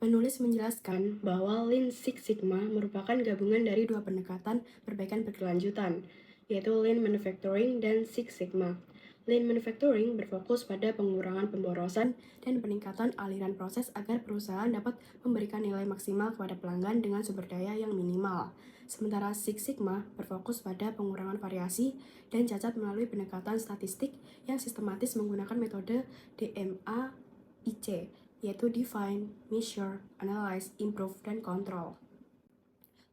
Penulis menjelaskan bahwa Lean Six Sigma merupakan gabungan dari dua pendekatan perbaikan berkelanjutan, yaitu Lean Manufacturing dan Six Sigma. Lean Manufacturing berfokus pada pengurangan pemborosan dan peningkatan aliran proses agar perusahaan dapat memberikan nilai maksimal kepada pelanggan dengan sumber daya yang minimal. Sementara Six Sigma berfokus pada pengurangan variasi dan cacat melalui pendekatan statistik yang sistematis menggunakan metode DMA-IC, yaitu Define, Measure, Analyze, Improve, dan Control.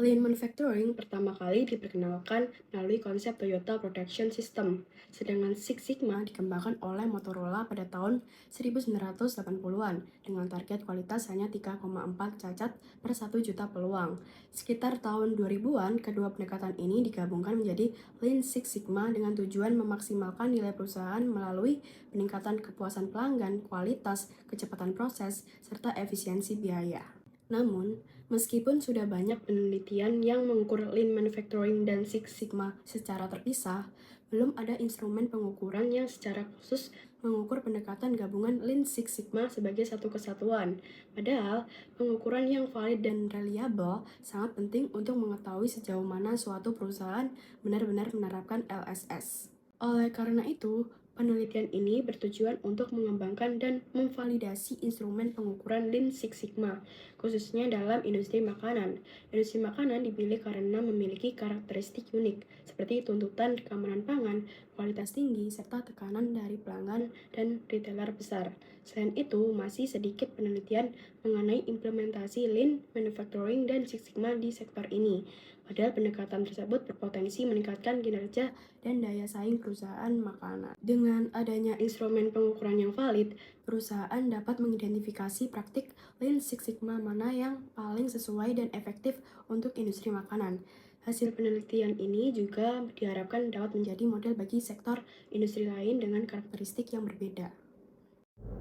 Lean Manufacturing pertama kali diperkenalkan melalui konsep Toyota Production System, sedangkan Six Sigma dikembangkan oleh Motorola pada tahun 1980-an dengan target kualitas hanya 3,4 cacat per 1 juta peluang. Sekitar tahun 2000-an, kedua pendekatan ini digabungkan menjadi Lean Six Sigma dengan tujuan memaksimalkan nilai perusahaan melalui peningkatan kepuasan pelanggan, kualitas, kecepatan proses, serta efisiensi biaya. Namun, meskipun sudah banyak penelitian yang mengukur Lean Manufacturing dan Six Sigma secara terpisah, belum ada instrumen pengukuran yang secara khusus mengukur pendekatan gabungan Lean Six Sigma sebagai satu kesatuan. Padahal, pengukuran yang valid dan reliable sangat penting untuk mengetahui sejauh mana suatu perusahaan benar-benar menerapkan LSS. Oleh karena itu, penelitian ini bertujuan untuk mengembangkan dan memvalidasi instrumen pengukuran Lean Six Sigma, khususnya dalam industri makanan. Industri makanan dipilih karena memiliki karakteristik unik, seperti tuntutan keamanan pangan, kualitas tinggi, serta tekanan dari pelanggan dan retailer besar. Selain itu, masih sedikit penelitian mengenai implementasi Lean Manufacturing dan Six Sigma di sektor ini. Padahal pendekatan tersebut berpotensi meningkatkan kinerja dan daya saing perusahaan makanan. Dengan adanya instrumen pengukuran yang valid, perusahaan dapat mengidentifikasi praktik Lean Six Sigma mana yang paling sesuai dan efektif untuk industri makanan. Hasil penelitian ini juga diharapkan dapat menjadi model bagi sektor industri lain dengan karakteristik yang berbeda.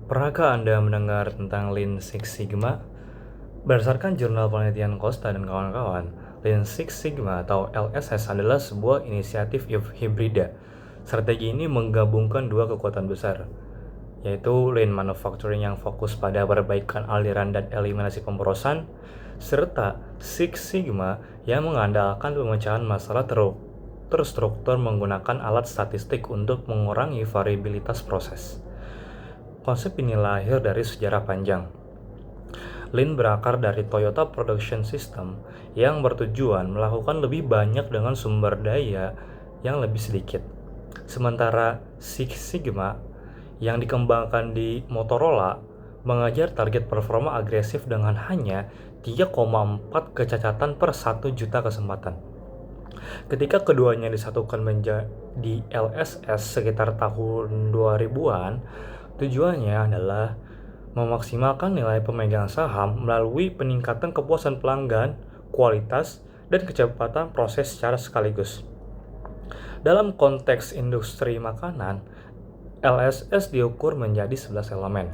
Pernahkah Anda mendengar tentang Lean Six Sigma? Berdasarkan jurnal penelitian Costa dan kawan-kawan, Lean Six Sigma atau LSS adalah sebuah inisiatif hibrida. Strategi ini menggabungkan dua kekuatan besar, yaitu Lean Manufacturing yang fokus pada perbaikan aliran dan eliminasi pemborosan, serta Six Sigma yang mengandalkan pemecahan masalah terstruktur menggunakan alat statistik untuk mengurangi variabilitas proses. Konsep ini lahir dari sejarah panjang. Lean berakar dari Toyota Production System yang bertujuan melakukan lebih banyak dengan sumber daya yang lebih sedikit. Sementara Six Sigma yang dikembangkan di Motorola mengajar target performa agresif dengan hanya 3,4 kecacatan per 1 juta kesempatan. Ketika keduanya disatukan menjadi LSS sekitar tahun 2000-an, tujuannya adalah memaksimalkan nilai pemegang saham melalui peningkatan kepuasan pelanggan, kualitas, dan kecepatan proses secara sekaligus. Dalam konteks industri makanan, LSS diukur menjadi 11 elemen.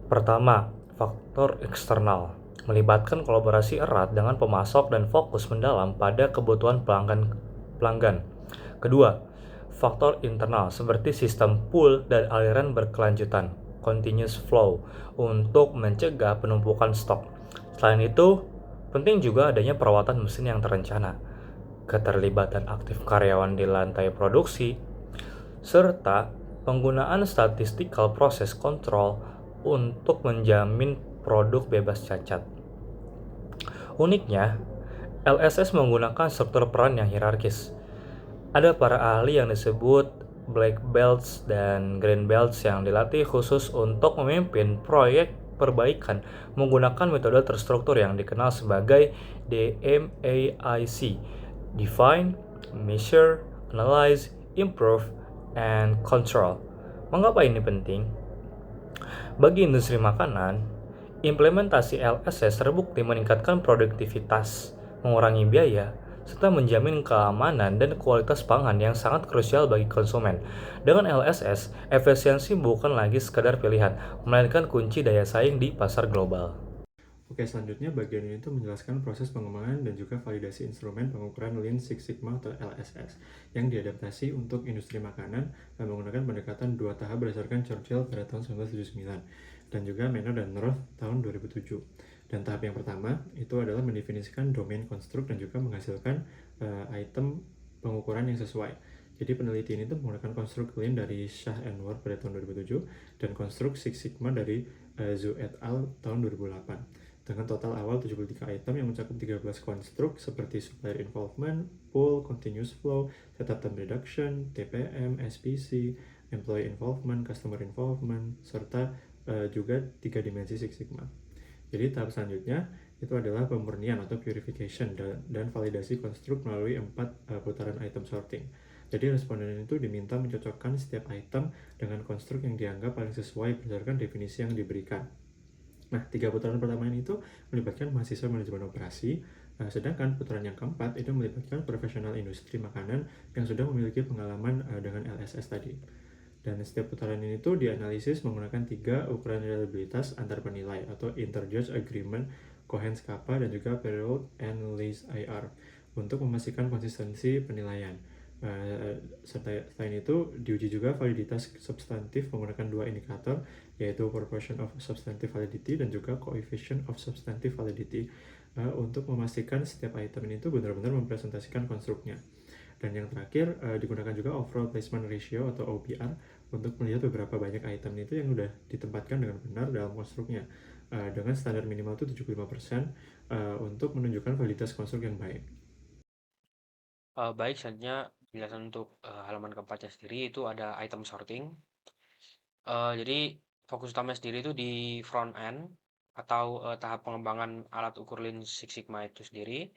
Pertama, faktor eksternal, melibatkan kolaborasi erat dengan pemasok dan fokus mendalam pada kebutuhan pelanggan. Kedua, faktor internal seperti sistem pull dan aliran berkelanjutan, continuous flow, untuk mencegah penumpukan stok. Selain itu, penting juga adanya perawatan mesin yang terencana, keterlibatan aktif karyawan di lantai produksi, serta penggunaan statistical process control untuk menjamin produk bebas cacat. Uniknya, LSS menggunakan struktur peran yang hierarkis. Ada para ahli yang disebut black belts dan green belts yang dilatih khusus untuk memimpin proyek perbaikan menggunakan metode terstruktur yang dikenal sebagai DMAIC, Define, Measure, Analyze, Improve, and Control. Mengapa ini penting? Bagi industri makanan, implementasi LSS terbukti meningkatkan produktivitas, mengurangi biaya, serta menjamin keamanan dan kualitas pangan yang sangat krusial bagi konsumen. Dengan LSS, efisiensi bukan lagi sekadar pilihan, melainkan kunci daya saing di pasar global. Oke, selanjutnya bagian ini tuh menjelaskan proses pengembangan dan juga validasi instrumen pengukuran Lean Six Sigma atau LSS yang diadaptasi untuk industri makanan dan menggunakan pendekatan dua tahap berdasarkan Churchill pada tahun 1979. dan juga Manor dan North tahun 2007. Dan tahap yang pertama itu adalah mendefinisikan domain konstruk dan juga menghasilkan item pengukuran yang sesuai. Jadi peneliti ini tuh menggunakan konstruk Lean dari Shah and Ward pada tahun 2007 dan konstruk Six Sigma dari Zhu et al. Tahun 2008. Dengan total awal 73 item yang mencakup 13 konstruk seperti supplier involvement, pool, continuous flow, setup time reduction, TPM, SPC, employee involvement, customer involvement, serta juga 3 dimensi Six Sigma. Jadi tahap selanjutnya itu adalah pemurnian atau purification dan validasi konstruk melalui 4 putaran item sorting. Jadi responden itu diminta mencocokkan setiap item dengan konstruk yang dianggap paling sesuai berdasarkan definisi yang diberikan. Nah, 3 putaran pertama ini itu melibatkan mahasiswa manajemen operasi, sedangkan putaran yang keempat itu melibatkan profesional industri makanan yang sudah memiliki pengalaman dengan LSS tadi. Dan setiap putaran ini tuh dianalisis menggunakan 3 ukuran reliabilitas antar penilai atau Interjudge Agreement, Cohen's Kappa, dan juga Perrault and Lees IR untuk memastikan konsistensi penilaian. Selain itu, diuji juga validitas substantif menggunakan 2 indikator, yaitu Proportion of Substantive Validity dan juga Coefficient of Substantive Validity, untuk memastikan setiap item ini tuh benar-benar mempresentasikan konstruknya. Dan yang terakhir, digunakan juga Overall Placement Ratio atau OPR untuk melihat beberapa banyak item itu yang sudah ditempatkan dengan benar dalam konstruknya, dengan standar minimal itu 75% untuk menunjukkan validitas konstruk yang baik. Baik, selanjutnya penjelasan untuk halaman keempatnya sendiri itu ada item sorting. Jadi fokus utama sendiri itu di front end atau tahap pengembangan alat ukur Lean Six Sigma itu sendiri.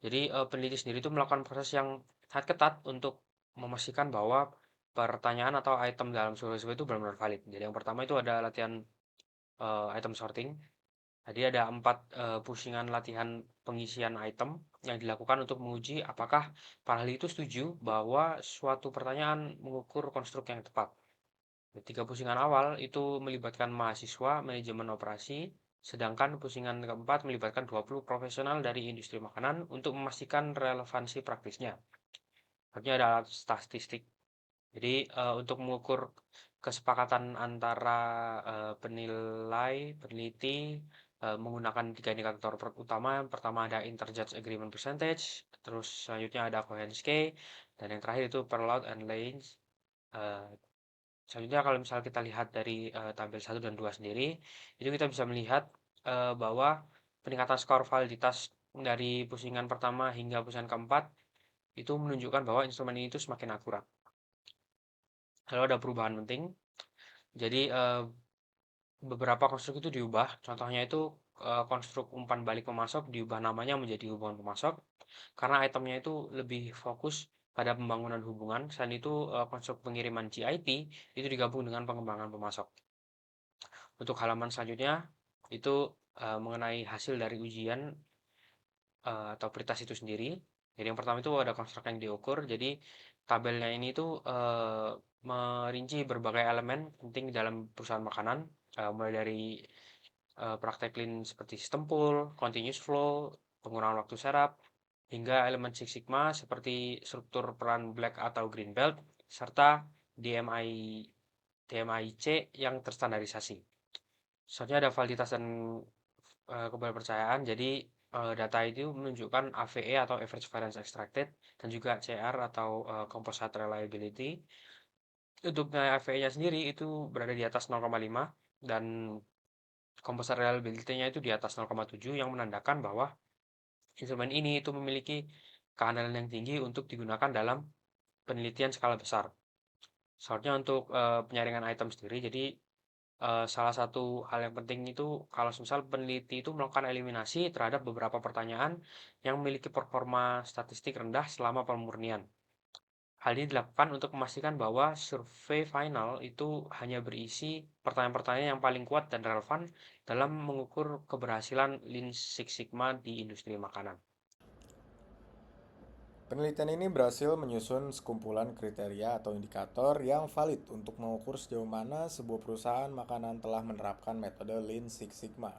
Jadi peneliti sendiri itu melakukan proses yang sangat ketat untuk memastikan bahwa pertanyaan atau item dalam survei itu benar-benar valid. Jadi yang pertama itu ada latihan item sorting. Jadi ada 4 pusingan latihan pengisian item yang dilakukan untuk menguji apakah para ahli itu setuju bahwa suatu pertanyaan mengukur konstruk yang tepat. 3 pusingan awal itu melibatkan mahasiswa manajemen operasi, sedangkan pusingan keempat melibatkan 20 profesional dari industri makanan untuk memastikan relevansi praktisnya. Selanjutnya ada alat statistik. Jadi untuk mengukur kesepakatan antara penilai, peneliti, menggunakan 3 indikator utama. Yang pertama ada Interjudge Agreement Percentage, terus selanjutnya ada Cohen's K, dan yang terakhir itu Perrault and Lees. Selanjutnya kalau misalnya kita lihat dari tabel 1 dan 2 sendiri, itu kita bisa melihat bahwa peningkatan skor validitas dari pusingan pertama hingga pusingan keempat itu menunjukkan bahwa instrumen ini itu semakin akurat. Lalu ada perubahan penting. Jadi beberapa konstruk itu diubah. Contohnya itu konstruk umpan balik pemasok diubah namanya menjadi hubungan pemasok karena itemnya itu lebih fokus pada pembangunan hubungan. Selain itu konstruk pengiriman GIT itu digabung dengan pengembangan pemasok. Untuk halaman selanjutnya itu mengenai hasil dari ujian atau prioritas itu sendiri. Jadi yang pertama itu ada konstruk yang diukur. Jadi tabelnya ini tuh merinci berbagai elemen penting dalam perusahaan makanan, mulai dari praktek Lean seperti sistem pool, continuous flow, pengurangan waktu serap, hingga elemen Six Sigma seperti struktur peran black atau green belt, serta DMIC yang terstandarisasi. Selanjutnya ada validitas dan kepercayaan. Jadi data itu menunjukkan AVE atau Average Variance Extracted dan juga CR atau Composite Reliability. Untuk nilai AVE-nya sendiri itu berada di atas 0,5 dan Composite Reliability-nya itu di atas 0,7 yang menandakan bahwa instrumen ini itu memiliki keandalan yang tinggi untuk digunakan dalam penelitian skala besar. Soalnya untuk penyaringan item sendiri, jadi salah satu hal yang penting itu kalau misal peneliti itu melakukan eliminasi terhadap beberapa pertanyaan yang memiliki performa statistik rendah selama pemurnian. Hal ini dilakukan untuk memastikan bahwa survei final itu hanya berisi pertanyaan-pertanyaan yang paling kuat dan relevan dalam mengukur keberhasilan Lean Six Sigma di industri makanan. Penelitian ini berhasil menyusun sekumpulan kriteria atau indikator yang valid untuk mengukur sejauh mana sebuah perusahaan makanan telah menerapkan metode Lean Six Sigma.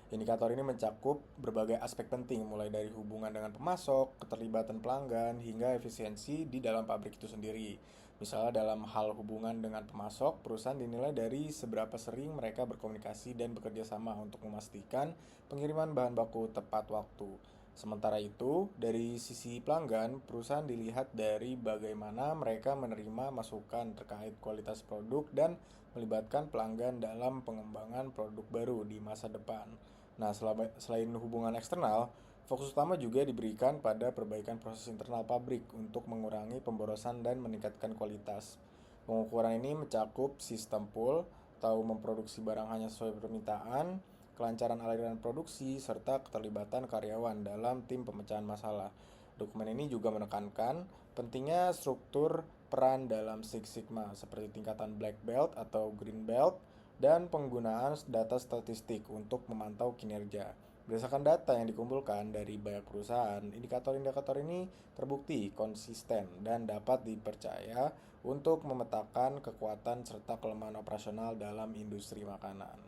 Indikator ini mencakup berbagai aspek penting, mulai dari hubungan dengan pemasok, keterlibatan pelanggan, hingga efisiensi di dalam pabrik itu sendiri. Misalnya dalam hal hubungan dengan pemasok, perusahaan dinilai dari seberapa sering mereka berkomunikasi dan bekerja sama untuk memastikan pengiriman bahan baku tepat waktu. Sementara itu, dari sisi pelanggan, perusahaan dilihat dari bagaimana mereka menerima masukan terkait kualitas produk dan melibatkan pelanggan dalam pengembangan produk baru di masa depan. Nah, selain hubungan eksternal, fokus utama juga diberikan pada perbaikan proses internal pabrik untuk mengurangi pemborosan dan meningkatkan kualitas. Pengukuran ini mencakup sistem pull atau memproduksi barang hanya sesuai permintaan, kelancaran aliran produksi, serta keterlibatan karyawan dalam tim pemecahan masalah. Dokumen ini juga menekankan pentingnya struktur peran dalam Six Sigma seperti tingkatan Black Belt atau Green Belt dan penggunaan data statistik untuk memantau kinerja. Berdasarkan data yang dikumpulkan dari banyak perusahaan, indikator-indikator ini terbukti konsisten dan dapat dipercaya untuk memetakan kekuatan serta kelemahan operasional dalam industri makanan.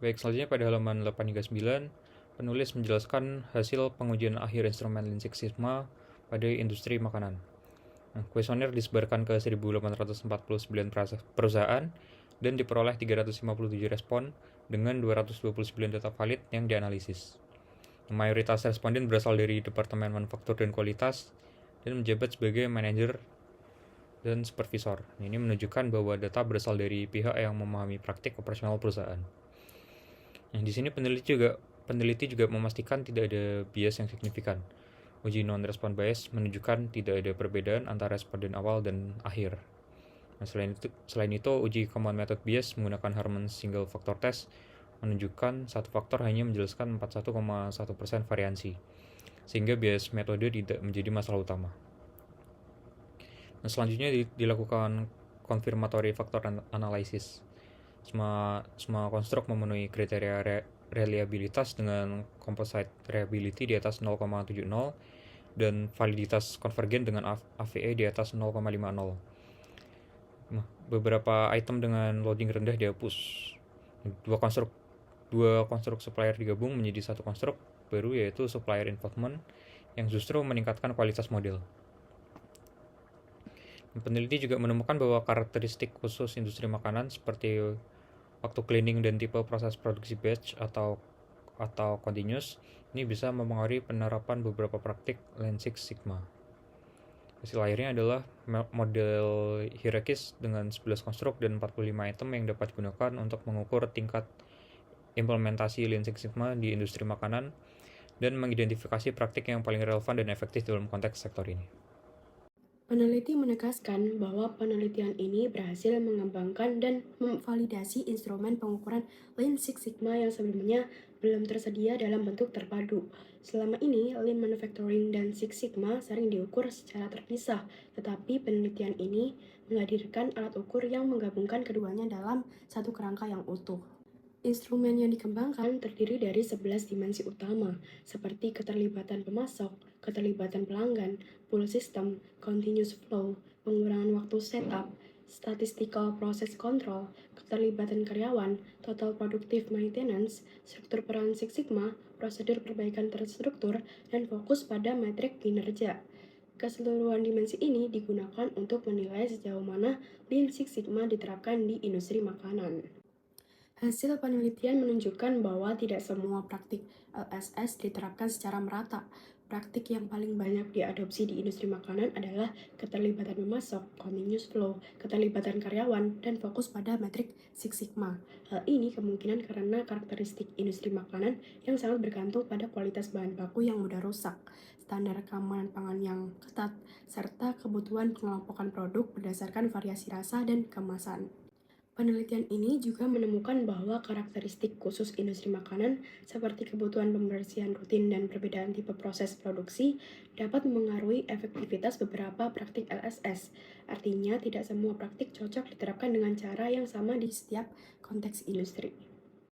Baik, selanjutnya pada halaman 8 hingga 9, penulis menjelaskan hasil pengujian akhir instrumen Lean Six Sigma pada industri makanan. Kuesioner disebarkan ke 1.849 perusahaan dan diperoleh 357 respon dengan 229 data valid yang dianalisis. Mayoritas responden berasal dari Departemen Manufaktur dan Kualitas dan menjabat sebagai manajer dan supervisor. Ini menunjukkan bahwa data berasal dari pihak yang memahami praktik operasional perusahaan. Nah, di sini peneliti juga memastikan tidak ada bias yang signifikan. Uji non-respon bias menunjukkan tidak ada perbedaan antara responden awal dan akhir. Nah, selain itu, uji common method bias menggunakan Harman single factor test menunjukkan satu faktor hanya menjelaskan 41,1% variansi, sehingga bias metode tidak menjadi masalah utama. Nah, selanjutnya dilakukan confirmatory factor analysis. Semua konstruk memenuhi kriteria reliabilitas dengan composite reliability di atas 0,70 dan validitas konvergen dengan AVE di atas 0,50. Nah, beberapa item dengan loading rendah dihapus. Dua konstruk supplier digabung menjadi satu konstruk baru, yaitu supplier involvement, yang justru meningkatkan kualitas model. Peneliti juga menemukan bahwa karakteristik khusus industri makanan seperti waktu cleaning dan tipe proses produksi batch atau continuous ini bisa mempengaruhi penerapan beberapa praktik Lean Six Sigma. Hasil akhirnya adalah model hierarkis dengan 11 konstruk dan 45 item yang dapat digunakan untuk mengukur tingkat implementasi Lean Six Sigma di industri makanan dan mengidentifikasi praktik yang paling relevan dan efektif dalam konteks sektor ini. Peneliti menegaskan bahwa penelitian ini berhasil mengembangkan dan memvalidasi instrumen pengukuran Lean Six Sigma yang sebelumnya belum tersedia dalam bentuk terpadu. Selama ini, Lean Manufacturing dan Six Sigma sering diukur secara terpisah, tetapi penelitian ini menghadirkan alat ukur yang menggabungkan keduanya dalam satu kerangka yang utuh. Instrumen yang dikembangkan terdiri dari 11 dimensi utama, seperti keterlibatan pemasok, keterlibatan pelanggan, pull system, continuous flow, pengurangan waktu setup, statistical process control, keterlibatan karyawan, total productive maintenance, struktur peran Six Sigma, prosedur perbaikan terstruktur, dan fokus pada metrik kinerja. Keseluruhan dimensi ini digunakan untuk menilai sejauh mana Lean Six Sigma diterapkan di industri makanan. Hasil penelitian menunjukkan bahwa tidak semua praktik LSS diterapkan secara merata. Praktik yang paling banyak diadopsi di industri makanan adalah keterlibatan pemasok, continuous flow, keterlibatan karyawan, dan fokus pada metrik Six Sigma. Hal ini kemungkinan karena karakteristik industri makanan yang sangat bergantung pada kualitas bahan baku yang mudah rusak, standar keamanan pangan yang ketat, serta kebutuhan pengelompokan produk berdasarkan variasi rasa dan kemasan. Penelitian ini juga menemukan bahwa karakteristik khusus industri makanan seperti kebutuhan pembersihan rutin dan perbedaan tipe proses produksi dapat memengaruhi efektivitas beberapa praktik LSS. Artinya, tidak semua praktik cocok diterapkan dengan cara yang sama di setiap konteks industri.